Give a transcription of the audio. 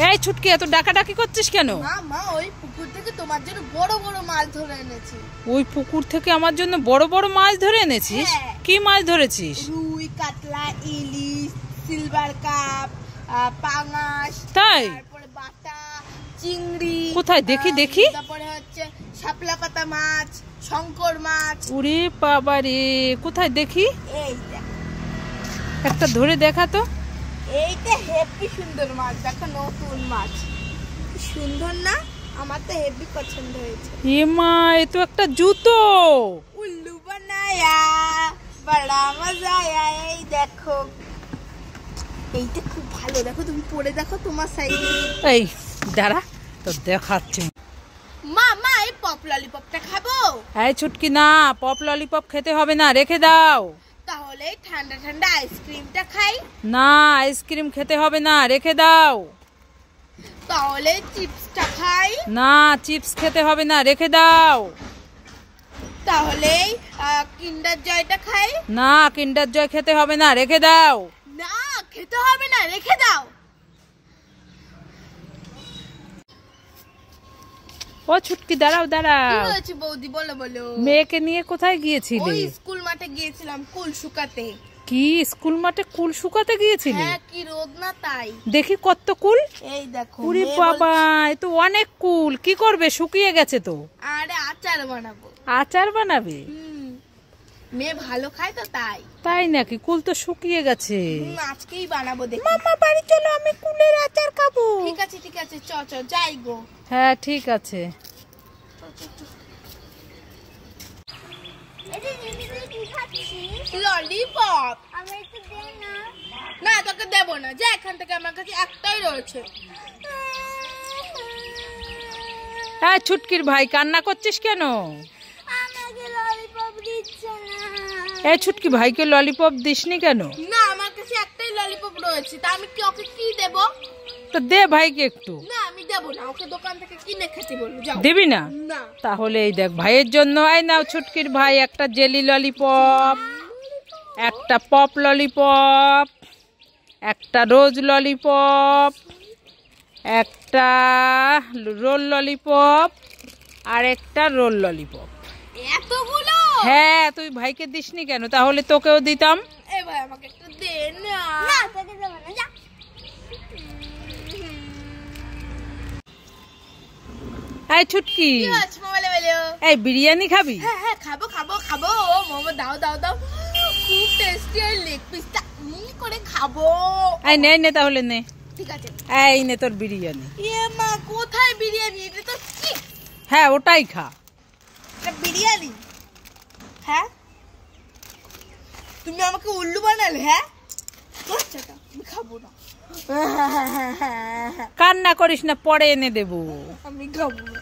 এই ছুটকি এত ডাকাডাকি করছিস কেন? মা ওই পুকুর থেকে তোমার জন্য বড় বড় মাছ ধরে এনেছি। ওই পুকুর থেকে আমার জন্য বড় বড় মাছ ধরে এনেছিস? কি মাছ ধরেছিস? রুই, কাতলা, ইলিশ, সিলভার কাপ, পাঙাশ, তাই? তারপরে বাটা, চিংড়ি। কোথায় দেখি দেখি। তারপরে হচ্ছে শাপলা পাতা মাছ, শঙ্কর মাছ। ওরে বাবা রে, কোথায় দেখি? এই দেখ, একটা ধরে দেখা তো। এইটা হেভি সুন্দর মাছ, দেখো নতুন মাছ, কি সুন্দর না? আমার তো হেভি পছন্দ হয়েছে। এ মা, এ তো একটা জুতো। উল্লু বানায়া বড়া মজা আয়া। এই দেখো, এইটা খুব ভালো, দেখো তুমি পরে দেখো তোমার সাইজে। এই দাঁড়া, তো দেখাচ্ছি। মা এই পপ ললিপপটা খাবো? এই ছুটকি, না, পপ ললিপপ খেতে হবে না, রেখে দাও। তাহলে ঠান্ডা ঠান্ডা আইসক্রিমটা খাই? না, আইসক্রিম খেতে হবে না, রেখে দাও। তাহলে চিপসটা খাই? না, চিপস খেতে হবে না, রেখে দাও। তাহলে কিন্ডার জয়টা খাই? না, কিন্ডার জয় খেতে হবে না, রেখে দাও। না, খেতে হবে না, রেখে দাও। ও ছুটকি, দাঁড়াও দাঁড়াও। কি হয়েছে বৌদি, বলো বলো। মেয়েকে নিয়ে কোথায় গিয়েছিলে? ওই স্কুল মাঠে গিয়েছিলাম কুল শুকাতে। কি স্কুল মাঠে কুল শুকাতে গিয়েছিলে? হ্যাঁ, কি রোদ না তাই। দেখি কত কুল। এই দেখো। ওরে বাবা, এ তো অনেক কুল। কি করবে? শুকিয়ে গেছে তো। আরে আচার বানাবো। আচার বানাবে? মেয়ে ভালো খায় তো তাই। তাই নাকি? কুল তো শুকিয়ে গেছে। আজকেই বানাবো দেখি। মামা বাড়ি চলো, আমি কুলের আচার খাবো। ঠিক আছে ঠিক আছে, চ যাই গো। হ্যাঁ ঠিক আছে। ললিপপ। না, তোকে দেবো না, যা এখান থেকে, আমার কাছে একটাই রয়েছে। হ্যাঁ ছুটকির ভাই, কান্না করছিস কেন? আমাকে ললিপপ দিচ্ছে না। এই ছুটকি ভাইকে ললিপপ দিসনি কেন? না, আমার কাছে একটাই ললিপপ রয়েছে, তা আমি ওকে কি দেব? তো দে ভাইকে একটু। না, আমি দেবো না, ওকে দোকান থেকে কিনে খেতে বলবো। যাও। দিবি না? না। তাহলে এই দেখ, ভাইয়ের জন্য এই নাও ছুটকির ভাই, একটা জেলি ললিপপ, একটা পপ ললিপপ, একটা রোজ ললিপপ, একটা রোল ললিপপ, আর একটা রোল ললিপপ। এতগুলো? হ্যাঁ, তুই ভাইকে দিসনি কেন? তাহলে তোকেও দিতাম। এ ভাই, আমাকে একটু দে না। না, তোকে দেব না, যা। এই ছুটকি, কি হচ্ছে মোবাইলে বলো? এই বিরিয়ানি খাবি? হ্যাঁ হ্যাঁ, খাবো খাবো খাবো। ও মোমো দাও দাও দাও, খুব টেস্টি। আর লেগ পিসটা করে খাবো। এই নে নে, তাহলে নে। ঠিক আছে। এই নে তোর বিরিয়ানি। এ মা, কোথায় বিরিয়ানি? এটা তো কি? হ্যাঁ, ওটাই খা। এটা বিরিয়ানি? হ্যাঁ, তুমি আমাকে উল্লু বানালে। হ্যাঁ, আচ্ছা, আমি খাবো না। কান্না করিস না, পরে এনে দেবো। আমি খাবো না।